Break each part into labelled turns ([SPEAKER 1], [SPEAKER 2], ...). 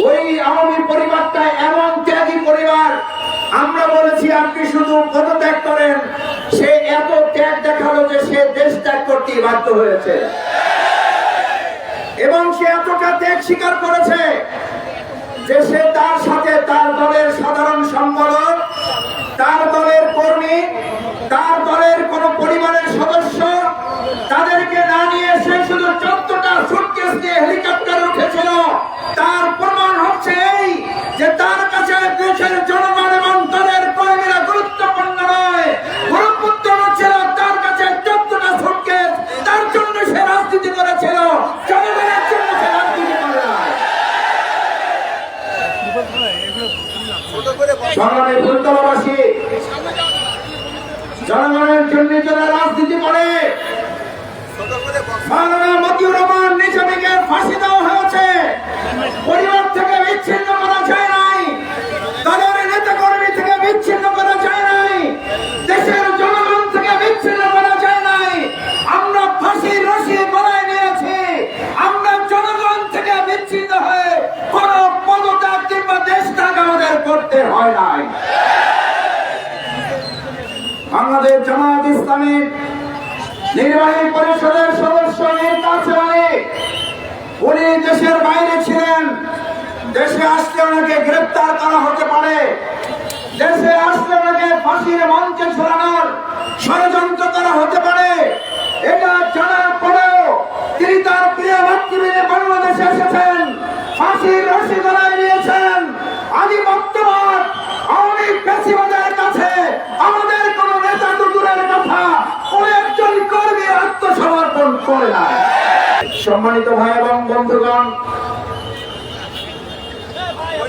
[SPEAKER 1] ওই আওয়ামী পরিবারটা এমন ত্যাগী পরিবার, আমরা বলেছি আপনি শুধু পদত্যাগ করেন, সে এত ত্যাগ দেখালো যে সে দেশ ত্যাগ করতে বাধ্য হয়েছে এবং সে এতটা ত্যাগ স্বীকার করেছে যে সে তার সাথে তার দলের সাধারণ সম্পাদক, তার দলের কর্মী, তার দলের কোন পরিবারের সদস্য, তাদেরকে না নিয়ে সে শুধু 14টা সুটকেস নিয়ে হেলিকপ্টার উঠেছিল। তার প্রমাণ হচ্ছে এই যে তার কাছে দেশের জনগণ এবং দলের কর্মীরা গুরুত্বপূর্ণ নয়, গুরুত্বপূর্ণ ছিল তার কাছে 14টা সুটকেস। তার জন্য সে রাজনীতি করেছিল, জনগণের জন্য সে রাজনীতি করে না। সংগ্রামী ফুলতলাবাসী, জনগণের জন্য যারা রাজনীতি করে, মাওলানা মতিউর রহমান নিজামীকে ফাঁসি দেওয়া হয়েছে, পরিবার থেকে বিচ্ছিন্ন করা যায় নাই, দলের নেতা কর্মী থেকে বিচ্ছিন্ন করা যায় নাই, দেশের জনগণ থেকে বিচ্ছিন্ন করা যায় নাই। আমরা ফাঁসির রশি গলায় নিয়েছি, আমরা জনগণ থেকে বিচ্ছিন্ন হয়ে কোন পদত্যাগ কিংবা দেশ ত্যাগ আমাদের করতে হয় নাই। বাংলাদেশ জামায়াত ইসলামী নির্বাহী পরিষদের সদস্য উনি দেশের বাইরে ছিলেন, দেশে আসলে ওনাকে গ্রেপ্তার করা হতে পারে, দেশে আসলে ওনাকে ফাঁসির মঞ্চে ঝোলানোর ষড়যন্ত্র করা হতে পারে। এটা জানার পরেও তিনি তার প্রিয় মাতৃভূমি বাংলাদেশে এসেছেন, ফাঁসির রশি গলায় নিয়েছেন। আদি বর্তমান আওয়ামী ফ্যাসিবাদের কাছে আমাদের কোন নেতা দূরের কথা, কোন একজন কর্মী আত্মসমর্পণ করে না। সম্মানিত ভাই এবং বন্ধুগণ,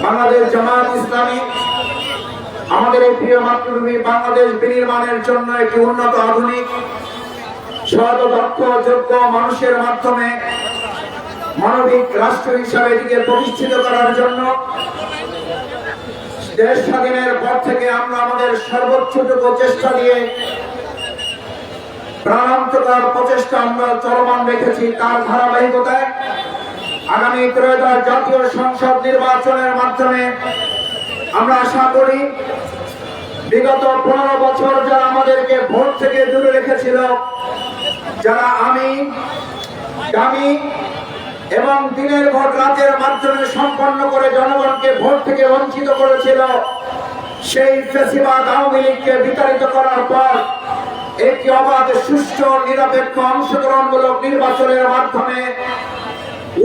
[SPEAKER 1] বাংলাদেশ জামায়াত ইসলামী আমাদের এই প্রিয় মাতৃভূমি বাংলাদেশ বিনির্মাণের জন্য একটি উন্নত, আধুনিক, সৎ, দক্ষ, যোগ্য মানুষের মাধ্যমে মানবিক রাষ্ট্র হিসাবে এটিকে প্রতিষ্ঠিত করার জন্য দেশ স্বাধীনের পর থেকে আমরা আমাদের সর্বোচ্চটুকু চেষ্টা দিয়ে প্রাণান্তকর প্রচেষ্টা আমরা চলমান রেখেছি। তার ধারাবাহিকতায় আগামী ত্রয়োদশ জাতীয় সংসদ নির্বাচনের মাধ্যমে আমরা আশা করি বিগত 15 বছর যারা আমাদেরকে ভোট থেকে দূরে রেখেছিল, যারা আমি এবং দিনের ভোট রাতের মাধ্যমে সম্পন্ন করে জনগণকে ভোট থেকে বঞ্চিত করেছিল, সেই ফ্যাসিবাদ আওয়ামী লীগকে বিতাড়িত করার পর একটি অবাধ, সুষ্ঠু, নিরপেক্ষ, অংশগ্রহণমূলক নির্বাচনের মাধ্যমে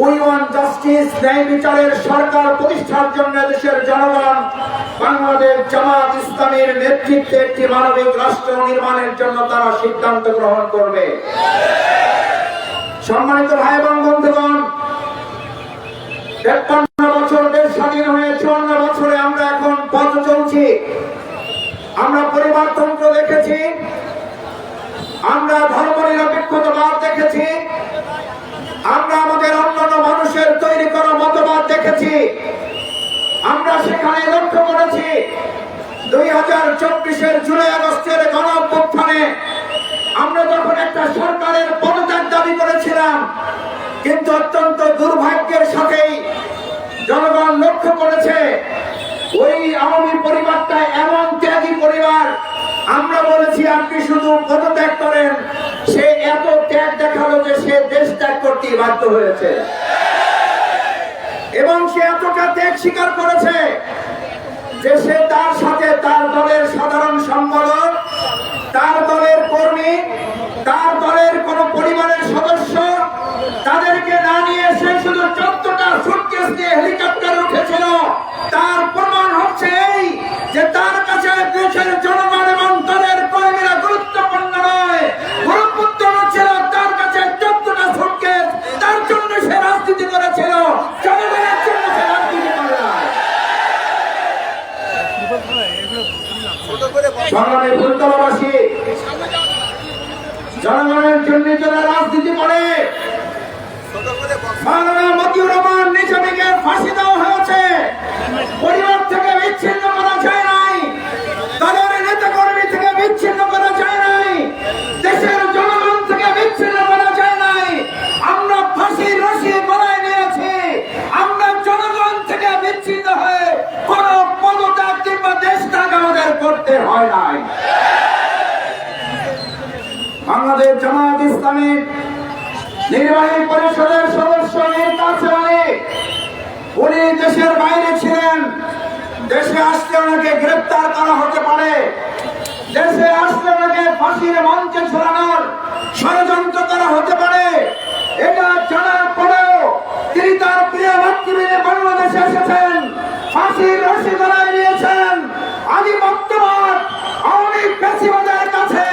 [SPEAKER 1] উই ওয়ান্ট জাস্টিস, ন্যায় বিচারের সরকার প্রতিষ্ঠার জন্য দেশের জনগণ বাংলাদেশ জামায়াত ইসলামীর নেতৃত্বে একটি মানবিক রাষ্ট্র নির্মাণের জন্য তারা সিদ্ধান্ত গ্রহণ করবে। সম্মানিত ভাই এবং বন্ধুগণ, 53 বছর দেশ স্বাধীন হয়ে 54 বছরে আমরা এখন পথ চলছি। আমরা পরিবারতন্ত্র দেখেছি, আমরা ধর্ম নিরপেক্ষতাবাদ দেখেছি, আমরা আমাদের অন্যান্য মানুষের তৈরি করা মতবাদ দেখেছি। আমরা সেখানে লক্ষ্য করেছি 2024-এর জুলাই আগস্টের গণঅভ্যুত্থানে আমরা যখন একটা সরকারের পদত্যাগ দাবি করেছিলাম, কিন্তু অত্যন্ত দুর্ভাগ্যের সাথেই জনগণ লক্ষ্য করেছে ওই আওয়ামী পরিবারটা এমন ত্যাগী পরিবার, আমরা বলেছি আপনি শুধু পদত্যাগ করেন, সে এত ত্যাগ দেখালো যে সে দেশ ত্যাগ করতে বাধ্য হয়েছে এবং সে এতটা ত্যাগ স্বীকার করেছে যে সে তার সাথে তার দলের সাধারণ সম্পাদক, তার দলের কর্মী, তার দলের কোন পরিবারের সদস্য, তাদেরকে না নিয়ে সে শুধু 14টা সুটকেস নিয়ে হেলিকপ্টার উঠেছিল। তার প্রমাণ হচ্ছে এই যে তার কাছে দেশের জনগণ এবং দলের কর্মীরা গুরুত্বপূর্ণ নয়, গুরুত্বপূর্ণ ছিল তার কাছে 14টা সুটকেস। তার জন্য সে রাজনীতি করেছিল, জনগণের জন্য সে রাজনীতি করে না। সংগ্রামী ফুলতলাবাসী, জনগণের জন্য যারা রাজনীতি করে, মাওলানা মতিউর রহমান নিজামীকে ফাঁসি দেওয়া হয়েছে, পরিবার থেকে বিচ্ছিন্ন করা যায় নাই, দলের নেতা কর্মী থেকে বিচ্ছিন্ন করা যায় নাই, দেশের জনগণ থেকে বিচ্ছিন্ন করা যায় নাই। আমরা ফাঁসির রশি গলায় নিয়েছি, আমরা জনগণ থেকে বিচ্ছিন্ন হয়ে কোন পদত্যাগ কিংবা দেশ ত্যাগ আমাদের করতে হয় নাই। বাংলাদেশ জামায়াত ইসলামী নির্বাহী পরিষদের সদস্য উনি দেশের বাইরে ছিলেন। দেশে আসলে ওনাকে গ্রেপ্তার করা হতে পারে, দেশে আসলে ওনাকে ফাঁসির মঞ্চে ঝোলানোর ষড়যন্ত্র করা হতে পারে। এটা জানার পরেও তিনি তার প্রিয় মাতৃভূমি বাংলাদেশে এসেছেন, ফাঁসির রশি গলায় নিয়েছেন। আজই বর্তমান আওয়ামী ফ্যাসিবাদের কাছে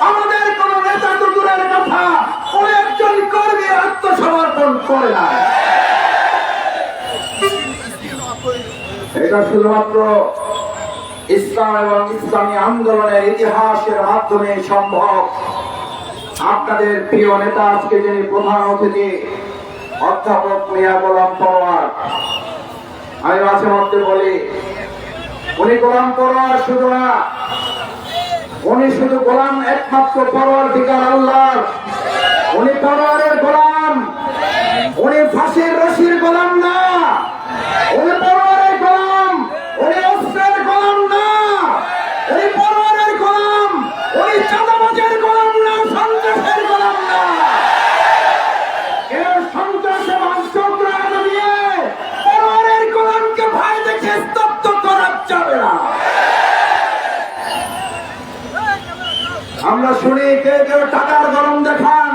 [SPEAKER 1] আমাদের কোন নেতা তো দূরের কথা, কোন একজন কর্মী আত্মসমর্পণ করে না। এটা শুধুমাত্র ইসলাম এবং ইসলামী আন্দোলনের ইতিহাসের মাধ্যমে সম্ভব। আপনাদের প্রিয় নেতা আজকে যিনি প্রধান অতিথি অধ্যাপক মিয়া গোলাম পরোয়ার, আমি মাঝে মধ্যে বলি উনি গোলাম পরোয়ার শুধু না, উনি শুধু গোলাম একমাত্র পরওয়ারদিগার আল্লাহর। উনি পরোয়ারের গোলাম, উনি ফাঁসির রশির গোলাম না, উনি পরোয়ারের গোলাম, উনি অস্ত্রের গোলাম না, উনি পরোয়ারের গোলাম, উনি চাঁদাবাজের গোলাম না, সন্ত্রাসের গোলাম না। কেউ সন্ত্রাসবাদ চক্রান্ত দিয়ে পরোয়ারের গোলামকে ভয় দেখে স্তব্ধ করা যাবে না। আমরা শুনি কেউ কেউ টাকার গরম দেখান,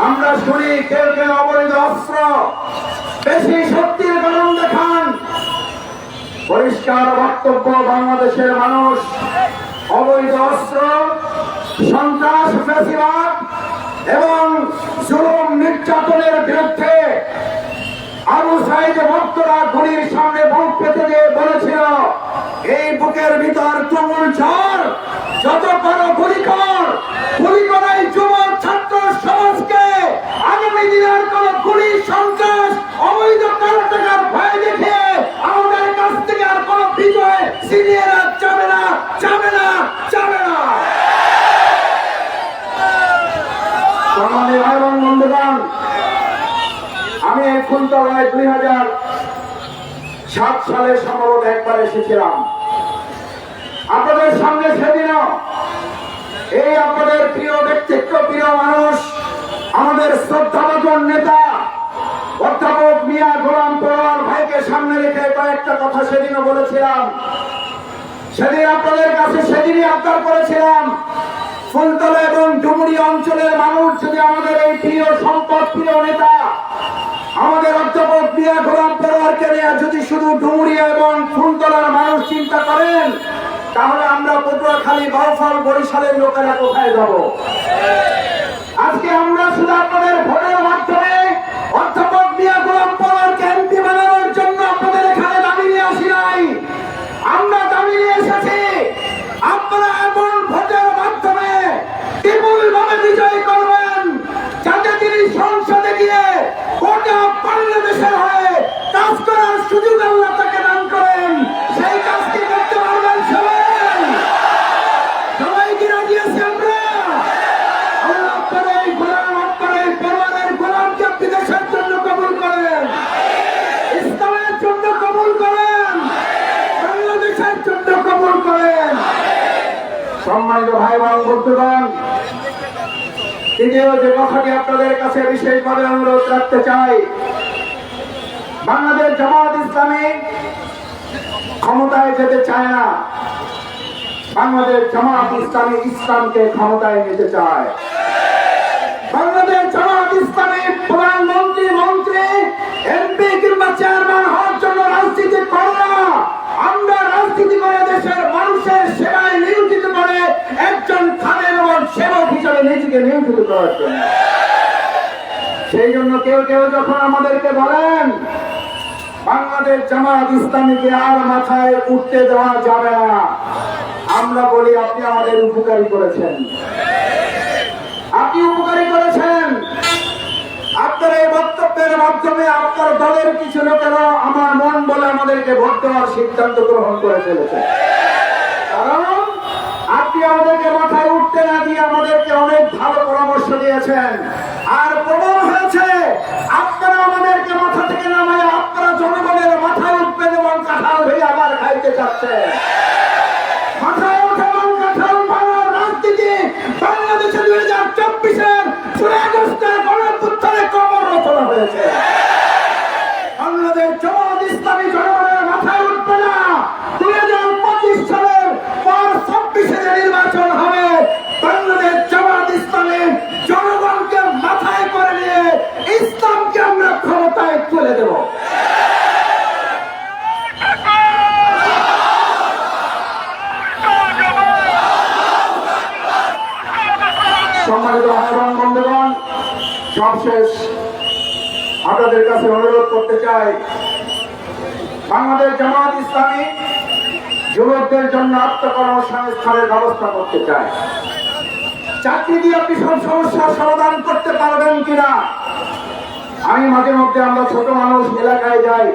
[SPEAKER 1] আমরা শুনি কেউ কেউ অবৈধ অস্ত্র বেশি শক্তির গরম দেখান। পরিষ্কার বক্তব্য, বাংলাদেশের মানুষ অবৈধ অস্ত্র, সন্ত্রাস, ফ্যাসিবাদ এবং জুলুম নির্যাতনের বিরুদ্ধে আবু সাইদ ভক্তরা গুলির সামনে বুক পেতে দিয়ে বলেছিল, এই বুকের ভিতর তুমুল ঝড়, যত পারো গুলি কর, গুলি করাই যুব ছাত্র সমাজকে আগামী দিনের কোন গুলি, সন্ত্রাস, অবৈধ কারো টাকার ভয় দেখে আমাদের কাছ থেকে আর কোন বিজয় ছিনিয়ে যাবে না, যাবে না, যাবে না। সম্মানিত ভাই বোন বন্ধুগণ, আমি এই ফুলতলায় 2007 সালে সম্ভবত একবার এসেছিলাম আপনাদের সামনে। সেদিনও এই আপনাদের প্রিয় ব্যক্তিত্ব, প্রিয় মানুষ, আমাদের শ্রদ্ধাভাজন নেতা অধ্যাপক মিয়া গোলাম পরোয়ার ভাইকে সামনে রেখে কয়েকটা কথা সেদিনও বলেছিলাম। সেদিন আপনাদের কাছে সেদিনই আবদার করেছিলাম, ফুলতলা এবং ডুমুরি অঞ্চলের মানুষ যদি আমাদের এই প্রিয় সম্পদ, প্রিয় নেতা আমাদের অধ্যাপক মিয়া গোলাম পরোয়ারকে নিয়ে যদি শুধু ডুমুরি এবং ফুলতলার মানুষ চিন্তা করেন, তাহলে আমরা পটুয়াখালী, বাউফল, বরিশালের লোকেরা কোথায় যাব? আজকে আমরা শুধু আপনাদের ভোটের মাধ্যমে অধ্যাপক মিয়া গোলাম পরোয়ারকে এমপি বানানোর জন্য আপনাদের এখানে দাবি নিয়ে আসি নাই। আমরা দাবি নিয়ে এসেছি আপনারা এমন ভোটের মাধ্যমে বিপুলভাবে বিজয়ী করবেন, যাতে তিনি সংসদে গিয়ে গোটা বাংলাদেশের হয়ে কাজ করার সুযোগ আল্লাহ তাকে দান করেন। সেই কাজটি করতে পারবেন সবাই? সবাই কি রাজি আছি আমরা? আল্লাহ আপনার এই গোলাম, আপনার এই পরিবারের গোলামকে আপনি দেশের জন্য কবুল করেন, ইসলামের জন্য কবুল করেন, বাংলাদেশের জন্য কবুল করেন। সম্মানিত ভাই বোন বন্ধুগণ, তৃতীয় যে কথাটি আপনাদের কাছে বিশেষভাবে অনুরোধ রাখতে চাই, বাংলাদেশ জামায়াত ইসলামী ক্ষমতায় যেতে চায় না, বাংলাদেশ জামায়াত ইসলামী ইসলামকে ক্ষমতায় নিতে চায়। বাংলাদেশ জামায়াত ইসলামী প্রধানমন্ত্রী, মন্ত্রী, এমপি কিংবা চেয়ারম্যান হওয়ার জন্য রাজনীতি করে না। আমরা রাজনীতি করে দেশের মানুষের সেবায় নিয়োজিত করে একজন খাদেম এবং সেবক হিসেবে নিজেকে নিয়োজিত করার জন্য। সেই জন্য কেউ কেউ যখন আমাদেরকে বলেন বাংলাদেশ জামায়াত ইসলামীকে আর মাথায় উঠতে দেওয়া যাবে না, আমরা বলি আপনি আমাদের উপকারী করেছেন, আপনি উপকারী করেছেন। আপনার এই বক্তব্যের মাধ্যমে আপনার দলের কিছু লোকেরা আমার মন বলে আমাদেরকে ভোট দেওয়ার সিদ্ধান্ত গ্রহণ করে ফেলেছে। কারণ আপনি আমাদেরকে মাথায় উঠতে না দিয়ে আমাদেরকে অনেক ভালো পরামর্শ দিয়েছেন, আর প্রমাণ হয়েছে আপনারা আমাদেরকে মাথা থেকে নামায় আপনারা জনগণের চাচ্ছে। মাথায় ওঠা কাঁঠাল ভাঙার রাজনীতি বাংলাদেশে 2024-এর 16 আগস্টের গণঅভ্যুত্থানে কবররচনা হয়েছে। বাংলাদেশ জামাত ইসলামী জনগণের মাথায় উঠবে না। 2025 সালের পর 26-এ যে নির্বাচন হবে, বাংলাদেশ জামাত ইসলামী জনগণকে মাথায় করে নিয়ে ইসলামকে আমরা ক্ষমতায় তুলে দেব। সম্মানিত ভাইবোন বন্ধুগণ, সবশেষ আপনাদের কাছে অনুরোধ করতে চাই, বাংলাদেশ জামাত ইসলামী যুবকদের জন্য আত্মকর্মসংস্থানের ব্যবস্থা করতে চায়। চাকরি দিয়ে আপনি সব সমস্যার সমাধান করতে পারবেন কিনা? আমি মাঝে মধ্যে, আমরা ছোট মানুষ, এলাকায় যাই।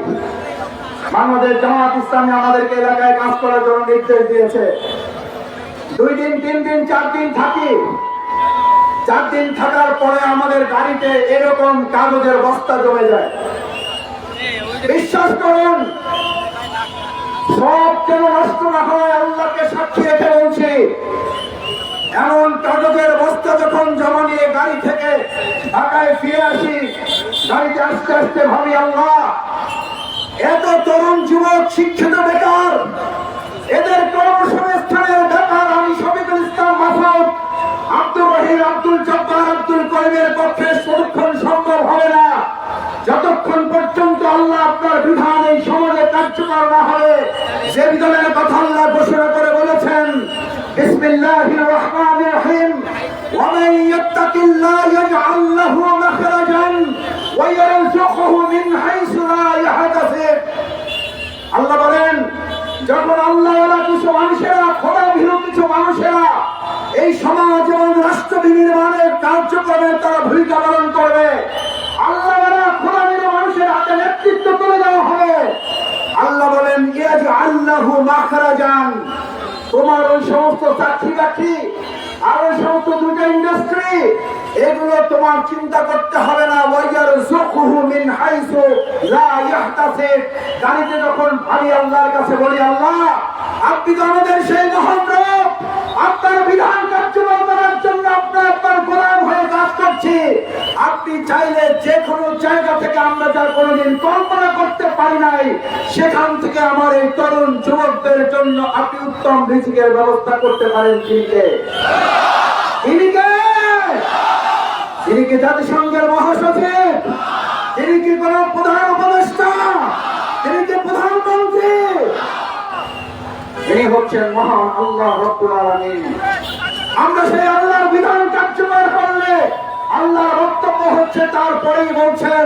[SPEAKER 1] বাংলাদেশ জামাত ইসলামী আমাদেরকে এলাকায় কাজ করার জন্য নির্দেশ দিয়েছে। 2 দিন 3 দিন 4 দিন থাকি। 4 দিন থাকার পরে আমাদের গাড়িতে এরকম কাগজের বস্তা জমে যায়। বিশ্বাস করুন, সব যেন নষ্ট না হয়, আল্লাহকে সাক্ষী রেখে বলছি। এমন কাগজের বস্তা যখন জমা নিয়ে গাড়ি থেকে ঢাকায় ফিরে আসি, গাড়িতে আস্তে আস্তে ভাবি, আল্লাহ, এত তরুণ যুবক শিক্ষিত বেকার, এদের কর্মসংস্থানের ব্যাপার আমি শফিকুল ইসলাম মাসুদ, আব্দুর রহিম, আব্দুল জব্বার, আব্দুল করিমের পক্ষে ততক্ষণ সম্ভব হবে না যতক্ষণ পর্যন্ত আল্লাহ আপনার বিধান এই সমাজে কার্যকর না হবে। যে বিধানের কথা আল্লাহ ঘোষণা করে বলেছেন, বিসমিল্লাহির রহমানির রহিম, ওয়া মান ইয়াত্তাকিল্লাহ ইয়াজআল লাহু মাখরাজান ওয়া ইয়ারযুকুহু মিন হাইসু লা ইয়াহতাসিব। আল্লাহ বলেন, যখন আল্লাহওয়ালা কিছু মানুষেরা, খোদা ভীরু কিছু মানুষেরা এই সমাজ এবং রাষ্ট্র বিনির্মাণের কার্যক্রমে তারা ভূমিকা পালন করবে, আল্লাহওয়ালা খোদা ভীরু মানুষের হাতে নেতৃত্ব তুলে দেওয়া হবে। আল্লাহ বলেন, ইয়াজআল লাহু মাখরাজান, তোমার ওই সমস্ত চাকরি বাকরি আর ওই সমস্ত দুটো ইন্ডাস্ট্রি, এগুলো তোমার চিন্তা করতে হবে না। ওয়ায়ারযুকুহু মিন হাইসু লা ইয়াহতাসিব। গাড়িতে যখন ভাবি, আল্লাহর কাছে বলি, আল্লাহ, আপনি তো আমাদের সেই মহান রব, আপনার বিধান কার্যকর করার জন্য আপনার গোলাম হয়ে কাজ করছি। আপনি চাইলে যে কোনো জায়গা থেকে আমরা যা কোনোদিন কল্পনা করতে পারি নাই, সেখান থেকে আমার এই তরুণ যুবকদের জন্য আপনি উত্তম রিজিকের ব্যবস্থা করতে পারেন। তিনি কি জাতিসংঘের মহাসচিব? তিনি কি কোন প্রধান উপদেষ্টা? তিনি কি প্রধানমন্ত্রী? তিনি হচ্ছেন মহান আল্লাহ রাব্বুল আলামিন। আমরা সেই আল্লাহর বিধান কার্যকর করলে, আল্লাহর বক্তব্য হচ্ছে, তারপরেই বলছেন,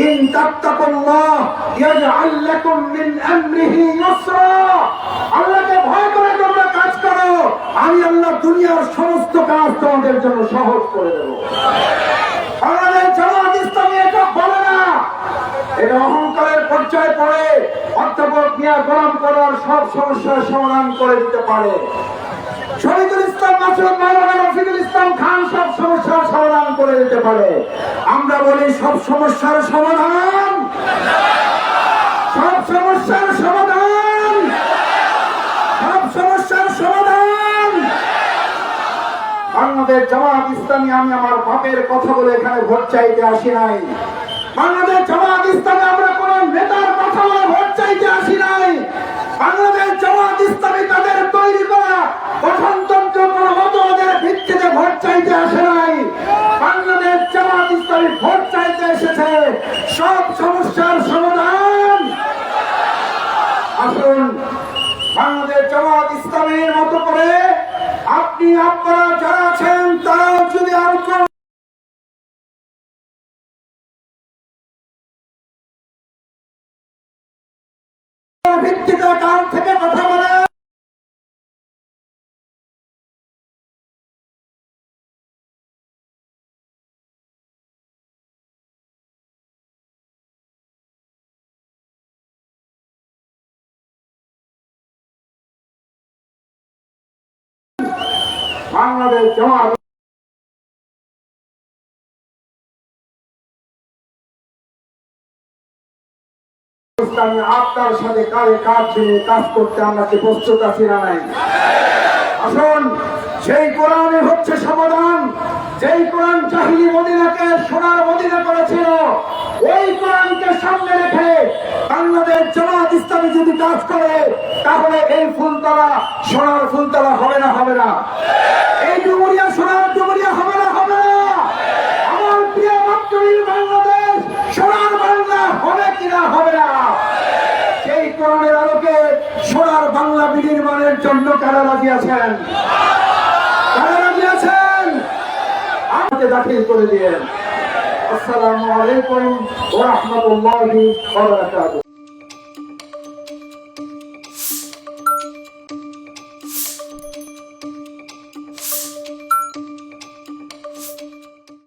[SPEAKER 1] ইন তাত্তাকুল্লাহ ইয়াজআল লাকুম মিন আমরিহি ইউসরা। আল্লাহকে ভয় করে তোমরা কাজ করো, আমি আল্লাহ দুনিয়ার সমস্ত কাজ তোমাদের জন্য সহজ করে দেব। বাংলাদেশ জামাত ইসলামী এটা বলে না, এটা অহংকারের পর্যায়ে পড়ে অধ্যাপক মিয়া গোলাম করার সব সমস্যার সমাধান করে দিতে পারে। শফিকুল ইসলাম মাসুদ, মাওলানা রফিকুল ইসলাম খান সব সমস্যার সমাধান করে দিতে পারে। আমরা বলি, সব সমস্যার সমাধান, সব সমস্যার সমাধান, সব সমস্যার সমাধান। বাংলাদেশ জামাত ইসলামী, আমি আমার বাপের কথা বলে এখানে ভোট চাইতে আসি নাই। বাংলাদেশ জামাত ইসলামী আমরা কোন নেতার কথা বলে ভোট চাইতে আসি নাই। বাংলাদেশ জামাত ইসলামী তাদের তৈরি করা গঠনতন্ত্র কোন মতবাদের ভিত্তিতে ভোট চাইতে আসে নাই। বাংলাদেশ জামাত ইসলামী ভোট চাইতে এসেছে সব সমস্যার সমাধান। আসুন, বাংলাদেশ জামাত ইসলামীর মতো করে আপনি, আপনারা যারা আছেন, তারাও যদি আরো ভিত্তিতে কান থেকে কথা বলে, বাংলাদেশ জামাত ইসলামী আত্মার সাথে কাঁধে কাঁধ মিলিয়ে কাজ করতে আমরা কি প্রস্তুত আছি না নাই? আসুন, সেই কোরআনে হচ্ছে সমাধান। যেই কোরআন জাহিলি মদিনাকে সোনার মদিনা করেছিল, ওই কোরআনকে সামনে রেখে বাংলাদেশ জামাত ইসলামী যদি কাজ করে, তাহলে এই ফুলতলা সোনার ফুলতলা হবে না? হবে না? এই ডুমুরিয়া সোনার ডুমুরিয়া হবে না? হবে না? আমার প্রিয় মাতৃভূমি বাংলাদেশ সোনার বাংলা হবে কিনা? হবে না? সেই কোরআনের আলোকে সোনার বাংলা বিনির্মাণের জন্য কারা রাজি আছেন? কারা রাজি আছেন? আমাকে দাখিল করে দিয়েন। আসসালামু আলাইকুম ওয়া রাহমাতুল্লাহি ওয়া বারাকাতুহু।